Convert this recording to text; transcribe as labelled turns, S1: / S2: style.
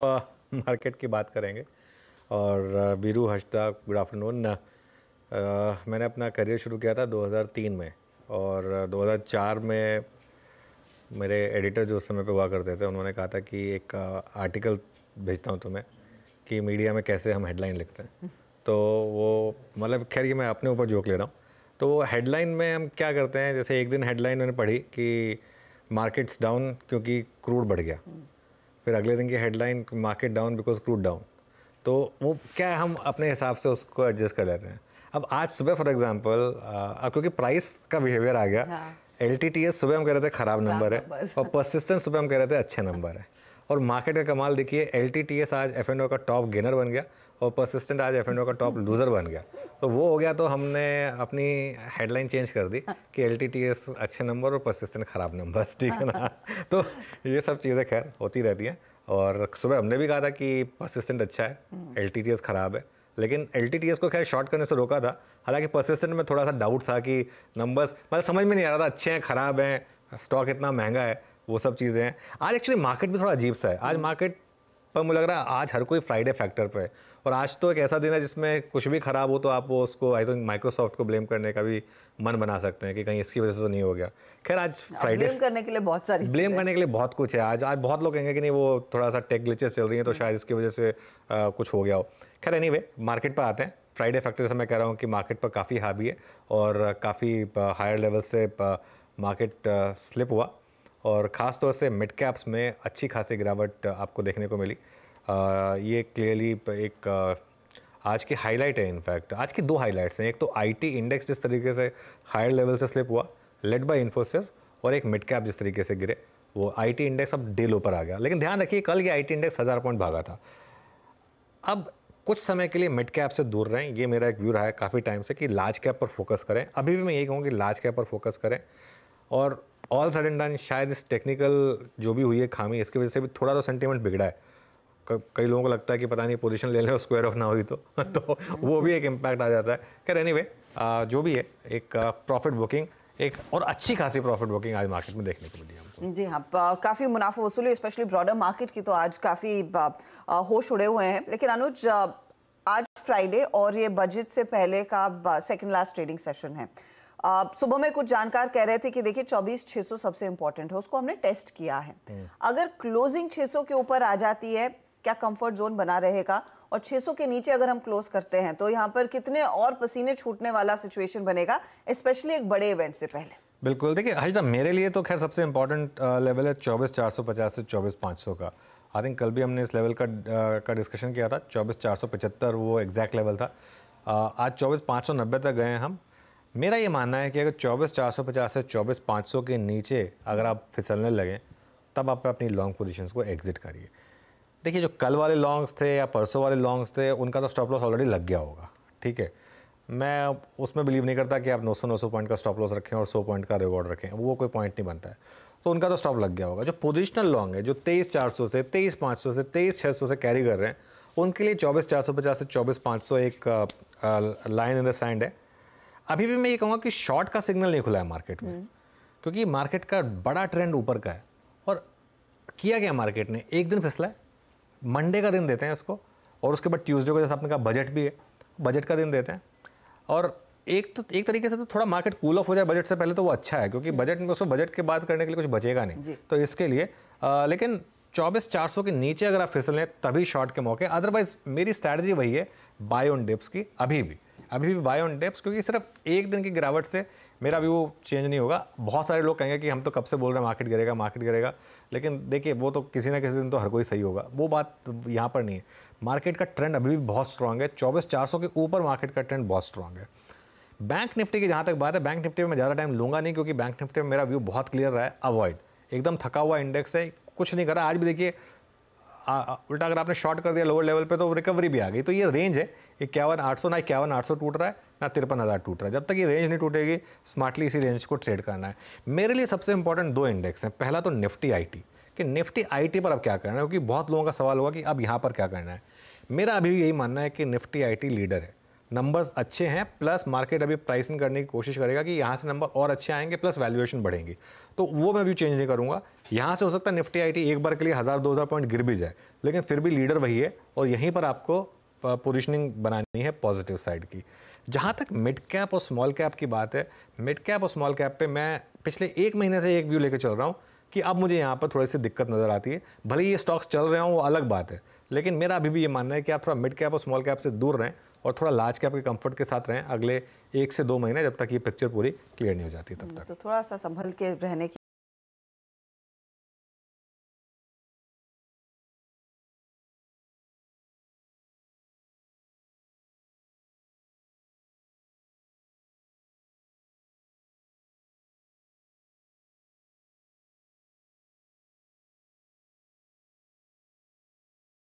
S1: Market की बात करेंगे। और बीरू, हर्षदा, गुड आफ्टरनून। मैंने अपना करियर शुरू किया था 2003 में, और 2004 में मेरे एडिटर जो उस समय पे हुआ करते थे, उन्होंने कहा था कि एक आर्टिकल भेजता हूँ तुम्हें कि मीडिया में कैसे हम हेडलाइन लिखते हैं। तो वो मतलब खैर ये मैं अपने ऊपर जोक ले रहा हूँ। तो वो हेडलाइन में हम क्या करते हैं, जैसे एक दिन हेडलाइन मैंने पढ़ी कि मार्केट्स डाउन क्योंकि क्रूड बढ़ गया। फिर अगले दिन की headline market down because crude down. तो वो क्या है, हम अपने हिसाब से उसको एडजस्ट कर लेते हैं। अब आज सुबह फॉर एग्जांपल अब क्योंकि प्राइस का बिहेवियर आ गया,
S2: हाँ,
S1: LTTS सुबह हम कह रहे थे ख़राब नंबर है,
S2: नंबर्स।
S1: और परसिस्टेंस सुबह हम कह रहे थे अच्छे नंबर है। और मार्केट का कमाल देखिए, LTTS आज F&O का टॉप गेनर बन गया और परसिस्टेंट आज F&O का टॉप लूज़र बन गया। तो वो हो गया, तो हमने अपनी हेडलाइन चेंज कर दी कि LTTS अच्छे नंबर और परसिस्टेंट ख़राब नंबर, ठीक है ना। तो ये सब चीज़ें खैर होती रहती हैं। और सुबह हमने भी कहा था कि परसिस्टेंट अच्छा है, LTTS ख़राब है, लेकिन LTTS को खैर शॉर्ट करने से रोका था। हालांकि परसिस्टेंट में थोड़ा सा डाउट था कि नंबर्स मतलब समझ में नहीं आ रहा था अच्छे हैं ख़राब हैं, स्टॉक इतना महंगा है, वो सब चीज़ें हैं। आज एक्चुअली मार्केट भी थोड़ा अजीब सा है। आज मार्केट पर मुझे लग रहा है आज हर कोई फ्राइडे फैक्टर पे है, और आज तो एक ऐसा दिन है जिसमें कुछ भी ख़राब हो तो आप वो उसको आई थिंक माइक्रोसॉफ्ट को ब्लेम करने का भी मन बना सकते हैं कि कहीं इसकी वजह से तो नहीं हो गया। खैर आज फ्राइडे,
S2: ब्लेम करने के लिए बहुत सारी
S1: ब्लेम
S2: चीजें।
S1: करने के लिए बहुत कुछ है। आज आज बहुत लोग कहेंगे कि नहीं वो थोड़ा सा टेक ग्लिचेस चल रही हैं तो शायद इसकी वजह से कुछ हो गया हो। खैर एनीवे, मार्केट पर आते हैं। फ्राइडे फैक्टर से मैं कह रहा हूँ कि मार्केट पर काफ़ी हावी है और काफ़ी हायर लेवल से मार्केट स्लिप हुआ, और ख़ास तौर से मिड कैप्स में अच्छी खासी गिरावट आपको देखने को मिली। ये क्लियरली एक आज की हाईलाइट है। इनफैक्ट आज की दो हाईलाइट्स हैं। एक तो आईटी इंडेक्स जिस तरीके से हायर लेवल से स्लिप हुआ लेड बाय इन्फोसिस, और एक मिड कैप जिस तरीके से गिरे, वो आईटी इंडेक्स अब डे लो पर आ गया। लेकिन ध्यान रखिए, कल ये आईटी इंडेक्स 1000 पॉइंट भागा था। अब कुछ समय के लिए मिड कैप से दूर रहें, ये मेरा एक व्यू रहा है काफ़ी टाइम से कि लार्ज कैप पर फोकस करें। अभी भी मैं यही कहूँगी लार्ज कैप पर फोकस करें। और ऑल सडन डन शायद इस टेक्निकल जो भी हुई है खामी, इसकी वजह से भी थोड़ा तो सेंटीमेंट बिगड़ा है। कई लोगों को लगता है कि पता नहीं पोजीशन ले लें और स्क्वायर ऑफ ना हुई तो तो वो भी एक इम्पैक्ट आ जाता है। खैर एनीवे, जो भी है, एक प्रॉफिट बुकिंग, एक और अच्छी खासी प्रॉफिट बुकिंग आज मार्केट में देखने को मिली हमको।
S2: जी हाँ, काफी मुनाफा वसूली, स्पेशली ब्रॉडर मार्केट की तो आज काफी होश उड़े हुए हैं। लेकिन अनुज, आज फ्राइडे और ये बजट से पहले का सेकंड लास्ट ट्रेडिंग सेशन है। सुबह में कुछ जानकार कह रहे थे कि देखिए 24,600 सबसे इंपॉर्टेंट है, उसको हमने टेस्ट किया है। अगर क्लोजिंग 600 के ऊपर आ जाती है, क्या कंफर्ट जोन बना रहेगा? और 600 के नीचे अगर हम क्लोज करते हैं तो यहाँ पर कितने और पसीने छूटने वाला सिचुएशन बनेगा, स्पेशली एक बड़े इवेंट से पहले?
S1: बिल्कुल, देखिए हर्षदा, मेरे लिए तो खैर सबसे इंपॉर्टेंट लेवल है 24,450 से 24,500 का। आई थिंक कल भी हमने इस लेवल का डिस्कशन किया था। 24,475 वो एग्जैक्ट लेवल था। आज 24,590 तक गए हैं हम। मेरा ये मानना है कि अगर 24,450 से 24,500 के नीचे अगर आप फिसलने लगें, तब आप अपनी लॉन्ग पोजीशंस को एग्जिट करिए। देखिए, जो कल वाले लॉन्ग्स थे या परसों वाले लॉन्ग्स थे, उनका तो स्टॉप लॉस ऑलरेडी लग गया होगा, ठीक है। मैं उसमें बिलीव नहीं करता कि आप 900 पॉइंट का स्टॉप लॉस रखें और 100 पॉइंट का रिवॉर्ड रखें, वो कोई पॉइंट नहीं बनता है। तो उनका तो स्टॉप लग गया होगा। जो पोजिशनल लॉन्ग है, जो 23,400 से 23,500 से 23,600 से कैरी कर रहे हैं, उनके लिए 24,450 से 24,500 एक लाइन इन द सैंड है। अभी भी मैं ये कहूँगा कि शॉर्ट का सिग्नल नहीं खुला है मार्केट में, क्योंकि मार्केट का बड़ा ट्रेंड ऊपर का है। और किया गया मार्केट ने, एक दिन फिसला है, मंडे का दिन देते हैं इसको, और उसके बाद ट्यूसडे को, जैसे आपने कहा बजट भी है, बजट का दिन देते हैं। और एक तरीके से तो थोड़ा मार्केट कूल ऑफ हो जाए बजट से पहले तो वो अच्छा है, क्योंकि बजट में उसको बजट के बाद करने के लिए कुछ बचेगा नहीं, तो इसके लिए लेकिन 24,400 के नीचे अगर आप फिसल लें तभी शॉर्ट के मौके। अदरवाइज मेरी स्ट्रैटेजी वही है, बाय ऑन डिप्स की। अभी भी बाय ऑन डिप्स, क्योंकि सिर्फ एक दिन की गिरावट से मेरा व्यू चेंज नहीं होगा। बहुत सारे लोग कहेंगे कि हम तो कब से बोल रहे हैं मार्केट गिरेगा, लेकिन देखिए वो तो किसी ना किसी दिन तो हर कोई सही होगा, वो बात यहाँ पर नहीं है। मार्केट का ट्रेंड अभी भी बहुत स्ट्रांग है। 24,400 के ऊपर मार्केट का ट्रेंड बहुत स्ट्रांग है। बैंक निफ्टी की जहाँ तक बात है, बैंक निफ्टी में मैं ज़्यादा टाइम लूँगा नहीं, क्योंकि बैंक निफ्टी में मेरा व्यू बहुत क्लियर रहा है, अवॉइड। एकदम थका हुआ इंडेक्स है, कुछ नहीं कर रहा। आज भी देखिए उल्टा अगर आपने शॉर्ट कर दिया लोअर लेवल पे तो रिकवरी भी आ गई। तो ये रेंज है 51,800, ना 51,800 टूट रहा है, ना 53,000 टूट रहा है। जब तक ये रेंज नहीं टूटेगी, स्मार्टली इसी रेंज को ट्रेड करना है। मेरे लिए सबसे इंपॉर्टेंट दो इंडेक्स हैं। पहला तो निफ्टी आईटी, कि निफ्टी आईटी पर अब क्या करना है, क्योंकि बहुत लोगों का सवाल होगा कि अब यहाँ पर क्या करना है। मेरा अभी भी यही मानना है कि निफ्टी आईटी लीडर है। नंबर्स अच्छे हैं, प्लस मार्केट अभी प्राइसिंग करने की कोशिश करेगा कि यहाँ से नंबर और अच्छे आएंगे, प्लस वैल्यूएशन बढ़ेंगी, तो वो मैं व्यू चेंज नहीं करूँगा। यहाँ से हो सकता है निफ्टी आईटी एक बार के लिए 1000-2000 पॉइंट गिर भी जाए, लेकिन फिर भी लीडर वही है और यहीं पर आपको पोजिशनिंग बनानी है पॉजिटिव साइड की। जहाँ तक मिड कैप और स्मॉल कैप की बात है, मिड कैप और स्मॉल कैप पे मैं पिछले एक महीने से एक व्यू लेकर चल रहा हूँ कि अब मुझे यहाँ पर थोड़ी सी दिक्कत नज़र आती है। भले ही ये स्टॉक्स चल रहे हों वो अलग बात है, लेकिन मेरा अभी भी ये मानना है कि आप थोड़ा मिड कैप और स्मॉल कैप से दूर रहें और थोड़ा लार्ज कैप के कंफर्ट के साथ रहें अगले 1 से 2 महीने, जब तक ये पिक्चर पूरी क्लियर नहीं हो जाती तब तक।
S2: तो थोड़ा सा संभल के रहने की